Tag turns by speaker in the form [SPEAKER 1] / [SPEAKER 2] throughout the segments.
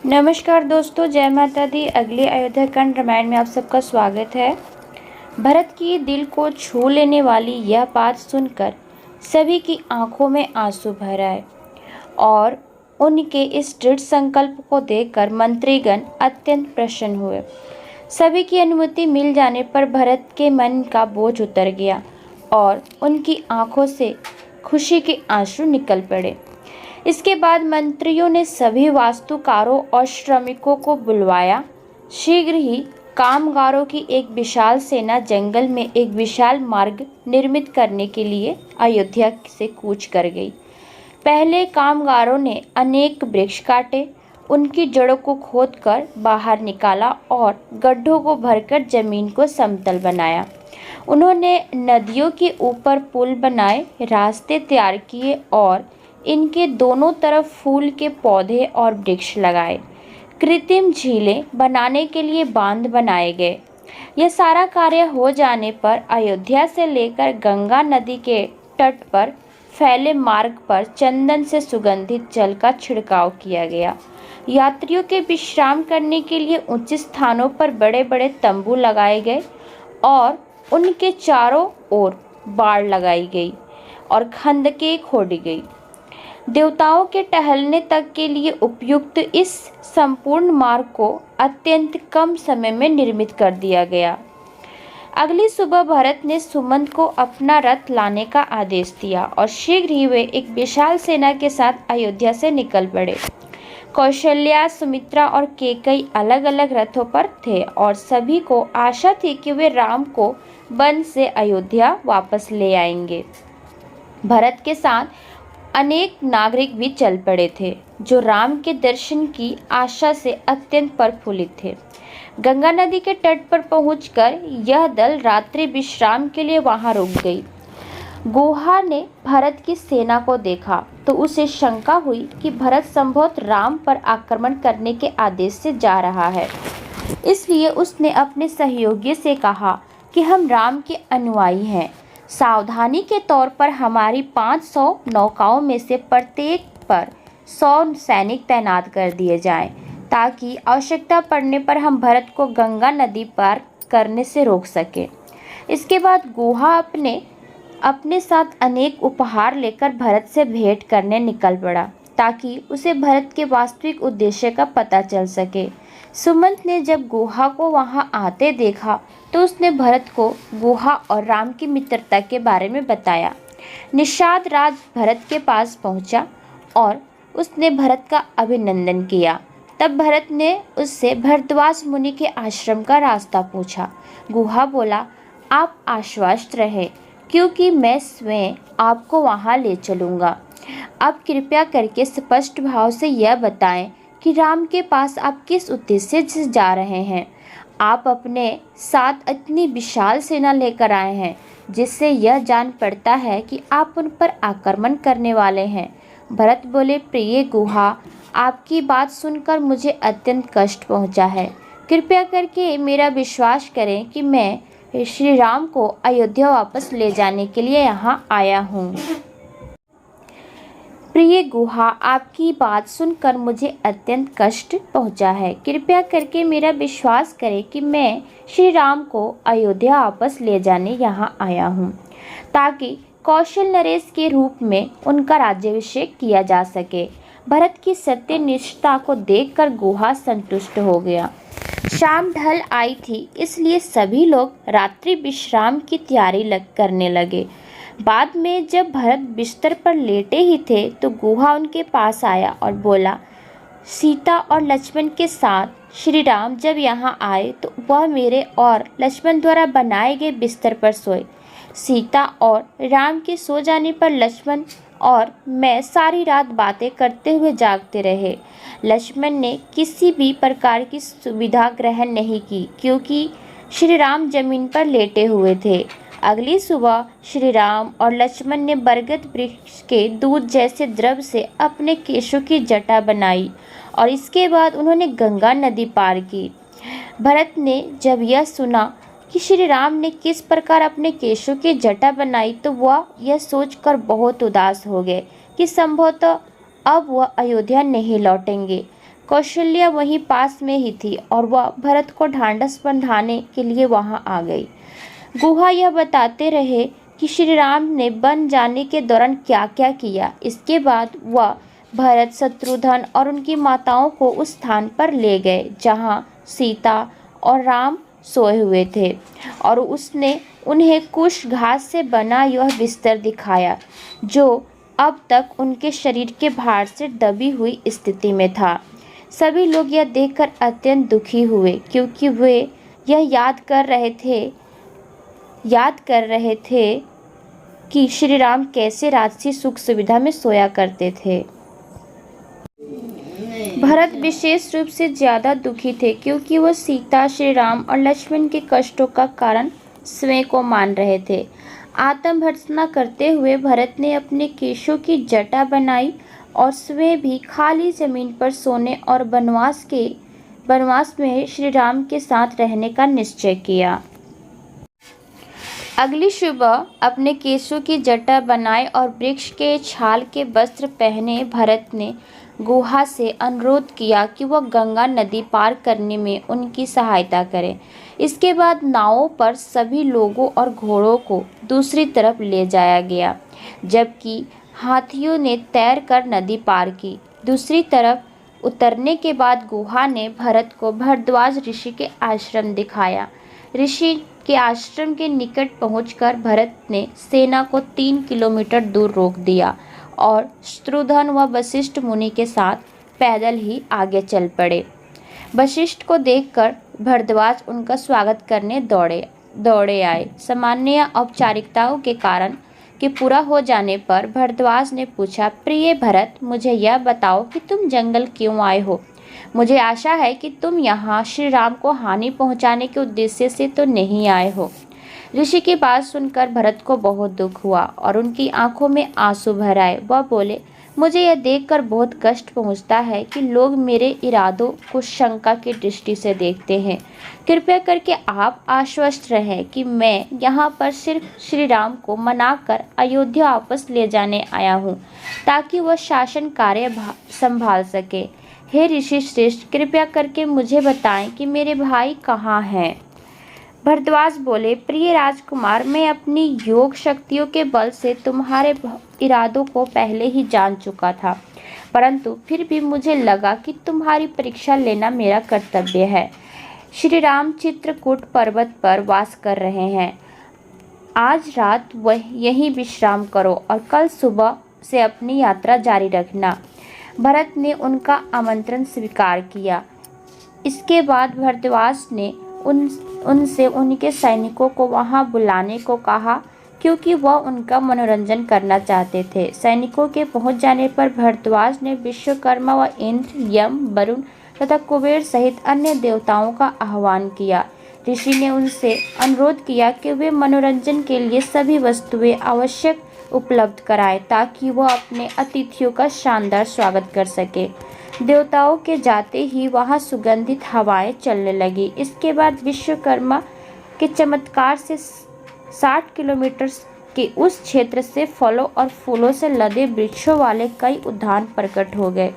[SPEAKER 1] नमस्कार दोस्तों, जय माता दी। अगले अयोध्या खंड रामायण में आप सबका स्वागत है। भरत की दिल को छू लेने वाली यह बात सुनकर सभी की आंखों में आंसू भर आए और उनके इस दृढ़ संकल्प को देखकर मंत्रीगण अत्यंत प्रसन्न हुए। सभी की अनुमति मिल जाने पर भरत के मन का बोझ उतर गया और उनकी आंखों से खुशी के आंसू निकल पड़े। इसके बाद मंत्रियों ने सभी वास्तुकारों और श्रमिकों को बुलवाया। शीघ्र ही कामगारों की एक विशाल सेना जंगल में एक विशाल मार्ग निर्मित करने के लिए अयोध्या से कूच कर गई। पहले कामगारों ने अनेक वृक्ष काटे, उनकी जड़ों को खोदकर बाहर निकाला और गड्ढों को भरकर जमीन को समतल बनाया। उन्होंने नदियों के ऊपर पुल बनाए, रास्ते तैयार किए और इनके दोनों तरफ फूल के पौधे और वृक्ष लगाए। कृत्रिम झीलें बनाने के लिए बांध बनाए गए। यह सारा कार्य हो जाने पर अयोध्या से लेकर गंगा नदी के तट पर फैले मार्ग पर चंदन से सुगंधित जल का छिड़काव किया गया। यात्रियों के विश्राम करने के लिए ऊंचे स्थानों पर बड़े बड़े तंबू लगाए गए और उनके चारों ओर बाड़ लगाई गई और खंदकें खोदी गई। देवताओं के टहलने तक के लिए उपयुक्त इस संपूर्ण मार्ग को अत्यंत कम समय में निर्मित कर दिया गया। अगली सुबह भरत ने सुमंत को अपना रथ लाने का आदेश दिया और शीघ्र ही वे एक विशाल सेना के साथ अयोध्या से निकल पड़े। कौशल्या, सुमित्रा और कैकेयी अलग अलग रथों पर थे और सभी को आशा थी कि वे राम को वन से अयोध्या वापस ले आएंगे। भरत के साथ अनेक नागरिक भी चल पड़े थे जो राम के दर्शन की आशा से अत्यंत प्रफुल्लित थे। गंगा नदी के तट पर पहुंचकर यह दल रात्रि विश्राम के लिए वहां रुक गई। गुहा ने भरत की सेना को देखा तो उसे शंका हुई कि भरत संभवतः राम पर आक्रमण करने के आदेश से जा रहा है। इसलिए उसने अपने सहयोगी से कहा कि हम राम के अनुयायी हैं। सावधानी के तौर पर हमारी 500 नौकाओं में से प्रत्येक पर 100 सैनिक तैनात कर दिए जाएं, ताकि आवश्यकता पड़ने पर हम भरत को गंगा नदी पार करने से रोक सकें। इसके बाद गुहा अपने साथ अनेक उपहार लेकर भरत से भेंट करने निकल पड़ा, ताकि उसे भरत के वास्तविक उद्देश्य का पता चल सके। सुमंत ने जब गुहा को वहां आते देखा तो उसने भरत को गुहा और राम की मित्रता के बारे में बताया। निषाद राज भरत के पास पहुंचा और उसने भरत का अभिनंदन किया। तब भरत ने उससे भरद्वाज मुनि के आश्रम का रास्ता पूछा। गुहा बोला, आप आश्वस्त रहे क्योंकि मैं स्वयं आपको वहां ले चलूँगा। अब कृपया करके स्पष्ट भाव से यह बताएं कि राम के पास आप किस उद्देश्य से जा रहे हैं। आप अपने साथ इतनी विशाल सेना लेकर आए हैं जिससे यह जान पड़ता है कि आप उन पर आक्रमण करने वाले हैं। भरत बोले, प्रिय गुहा, आपकी बात सुनकर मुझे अत्यंत कष्ट पहुंचा है। कृपया करके मेरा विश्वास करें कि मैं श्री राम को अयोध्या वापस ले जाने के लिए यहाँ आया हूँ। प्रिय गुहा, आपकी बात सुनकर मुझे अत्यंत कष्ट पहुंचा है। कृपया करके मेरा विश्वास करें कि मैं श्री राम को अयोध्या वापस ले जाने यहाँ आया हूँ, ताकि कौशल नरेश के रूप में उनका राज्याभिषेक किया जा सके। भरत की सत्यनिष्ठा को देखकर गुहा संतुष्ट हो गया। शाम ढल आई थी, इसलिए सभी लोग रात्रि विश्राम की तैयारी करने लगे। बाद में जब भरत बिस्तर पर लेटे ही थे तो गुहा उनके पास आया और बोला, सीता और लक्ष्मण के साथ श्री राम जब यहाँ आए तो वह मेरे और लक्ष्मण द्वारा बनाए गए बिस्तर पर सोए। सीता और राम के सो जाने पर लक्ष्मण और मैं सारी रात बातें करते हुए जागते रहे। लक्ष्मण ने किसी भी प्रकार की सुविधा ग्रहण नहीं की क्योंकि श्री राम जमीन पर लेटे हुए थे। अगली सुबह श्री राम और लक्ष्मण ने बरगद वृक्ष के दूध जैसे द्रव से अपने केशों की जटा बनाई और इसके बाद उन्होंने गंगा नदी पार की। भरत ने जब यह सुना कि श्री राम ने किस प्रकार अपने केशों की जटा बनाई तो वह यह सोचकर बहुत उदास हो गए कि संभवतः अब वह अयोध्या नहीं लौटेंगे। कौशल्या वहीं पास में ही थी और वह भरत को ढांढस बंधाने के लिए वहां आ गई। गुहा यह बताते रहे कि श्री राम ने बन जाने के दौरान क्या क्या किया। इसके बाद वह भरत, शत्रुघ्न और उनकी माताओं को उस स्थान पर ले गए जहां सीता और राम सोए हुए थे और उसने उन्हें कुश घास से बना यह बिस्तर दिखाया जो अब तक उनके शरीर के भार से दबी हुई स्थिति में था। सभी लोग यह देखकर अत्यंत दुखी हुए क्योंकि वे यह याद कर रहे थे कि श्री राम कैसे राजसी सुख सुविधा में सोया करते थे। भरत विशेष रूप से ज्यादा दुखी थे क्योंकि वह सीता, श्री राम और लक्ष्मण के कष्टों का कारण स्वयं को मान रहे थे। आत्मभर्त्सना करते हुए भरत ने अपने केशों की जटा बनाई और स्वयं भी खाली जमीन पर सोने और वनवास में श्री राम के साथ रहने का निश्चय किया। अगली सुबह अपने केशों की जटा बनाए और वृक्ष के छाल के वस्त्र पहने भरत ने गुहा से अनुरोध किया कि वह गंगा नदी पार करने में उनकी सहायता करे। इसके बाद नावों पर सभी लोगों और घोड़ों को दूसरी तरफ ले जाया गया जबकि हाथियों ने तैरकर नदी पार की। दूसरी तरफ उतरने के बाद गुहा ने भरत को भरद्वाज ऋषि के आश्रम दिखाया। ऋषि के आश्रम के निकट पहुंचकर भरत ने सेना को 3 किलोमीटर दूर रोक दिया और शत्रुघ्न व वशिष्ठ मुनि के साथ पैदल ही आगे चल पड़े। वशिष्ठ को देखकर भरद्वाज उनका स्वागत करने दौड़े आए। सामान्य औपचारिकताओं के कारण के पूरा हो जाने पर भरद्वाज ने पूछा, प्रिय भरत, मुझे यह बताओ कि तुम जंगल क्यों आए हो। मुझे आशा है कि तुम यहाँ श्री राम को हानि पहुँचाने के उद्देश्य से तो नहीं आए हो। ऋषि की बात सुनकर भरत को बहुत दुख हुआ और उनकी आंखों में आंसू भर आए। वह बोले, मुझे यह देखकर बहुत कष्ट पहुँचता है कि लोग मेरे इरादों को शंका की दृष्टि से देखते हैं। कृपया करके आप आश्वस्त रहें कि मैं यहाँ पर सिर्फ श्री राम को मनाकर अयोध्या वापस ले जाने आया हूँ ताकि वह शासन कार्य संभाल सके। हे ऋषि श्रेष्ठ, कृपया करके मुझे बताएं कि मेरे भाई कहाँ हैं। भरद्वाज बोले, प्रिय राजकुमार, मैं अपनी योग शक्तियों के बल से तुम्हारे इरादों को पहले ही जान चुका था, परंतु फिर भी मुझे लगा कि तुम्हारी परीक्षा लेना मेरा कर्तव्य है। श्री राम चित्रकूट पर्वत पर वास कर रहे हैं। आज रात वह यहीं विश्राम करो और कल सुबह से अपनी यात्रा जारी रखना। भरत ने उनका आमंत्रण स्वीकार किया। इसके बाद भरद्वाज ने उनसे उनके सैनिकों को वहां बुलाने को कहा क्योंकि वह उनका मनोरंजन करना चाहते थे। सैनिकों के पहुंच जाने पर भरद्वाज ने विश्वकर्मा व इंद्र, यम, वरुण तथा कुबेर सहित अन्य देवताओं का आह्वान किया। ऋषि ने उनसे अनुरोध किया कि वे मनोरंजन के लिए सभी वस्तुएं आवश्यक उपलब्ध कराएं ताकि वह अपने अतिथियों का शानदार स्वागत कर सके। देवताओं के जाते ही वहां सुगंधित हवाएं चलने लगी। इसके बाद विश्वकर्मा के चमत्कार से 60 किलोमीटर के उस क्षेत्र से फलों और फूलों से लदे वृक्षों वाले कई उद्यान प्रकट हो गए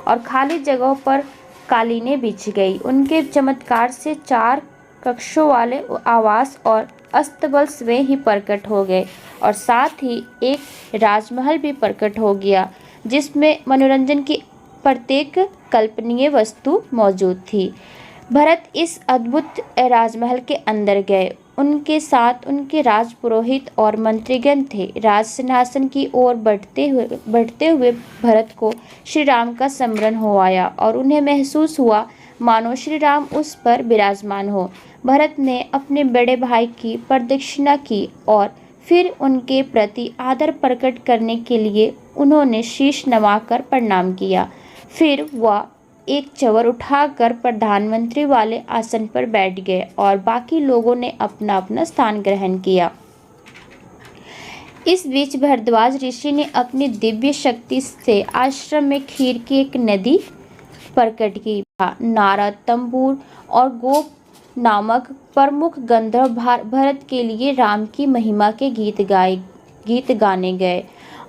[SPEAKER 1] और खाली जगहों पर कालीनें बिछ गई। उनके चमत्कार से 4 कक्षों वाले आवास और अस्तबल स्वयं ही प्रकट हो गए और साथ ही एक राजमहल भी प्रकट हो गया जिसमें मनोरंजन की प्रत्येक कल्पनीय वस्तु मौजूद थी। भरत इस अद्भुत राजमहल के अंदर गए। उनके साथ उनके राजपुरोहित और मंत्रीगण थे। राज सिंहासन की ओर बढ़ते हुए भरत को श्री राम का स्मरण हो आया और उन्हें महसूस हुआ मानो श्री राम उस पर विराजमान हो। भरत ने अपने बड़े भाई की प्रदक्षिणा की और फिर उनके प्रति आदर प्रकट करने के लिए उन्होंने शीश नवाकर प्रणाम किया। फिर वह एक चवर उठाकर प्रधानमंत्री वाले आसन पर बैठ गए और बाकी लोगों ने अपना अपना स्थान ग्रहण किया। इस बीच भरद्वाज ऋषि ने अपनी दिव्य शक्ति से आश्रम में खीर की एक नदी प्रकट की। नारद, तंबूर और गोप नामक प्रमुख गंधर्व भरत के लिए राम की महिमा के गीत गाने गए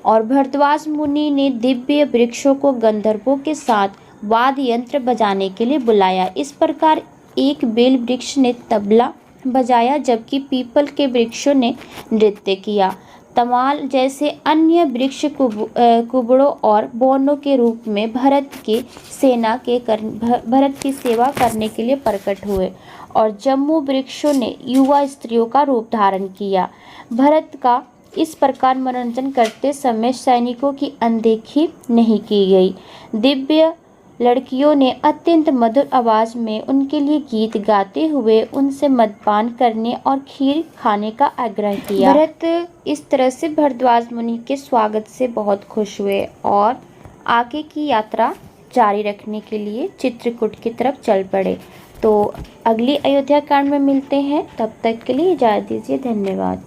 [SPEAKER 1] और भरद्वाज मुनि ने दिव्य वृक्षों को गंधर्वों के साथ वाद्य यंत्र बजाने के लिए बुलाया। इस प्रकार एक बेल वृक्ष ने तबला बजाया जबकि पीपल के वृक्षों ने नृत्य किया। तमाल जैसे अन्य वृक्ष कुबड़ों और बौनों के रूप में भरत की सेवा करने के लिए प्रकट हुए और जम्मू वृक्षों ने युवा स्त्रियों का रूप धारण किया। भरत का इस प्रकार मनोरंजन करते समय सैनिकों की अनदेखी नहीं की गई। दिव्य लड़कियों ने अत्यंत मधुर आवाज में उनके लिए गीत गाते हुए उनसे मद्यपान करने और खीर खाने का आग्रह किया। भरत इस तरह से भरद्वाज मुनि के स्वागत से बहुत खुश हुए और आगे की यात्रा जारी रखने के लिए चित्रकूट की तरफ चल पड़े। तो अगली अयोध्या कांड में मिलते हैं, तब तक के लिए इजाज़त दीजिए। धन्यवाद।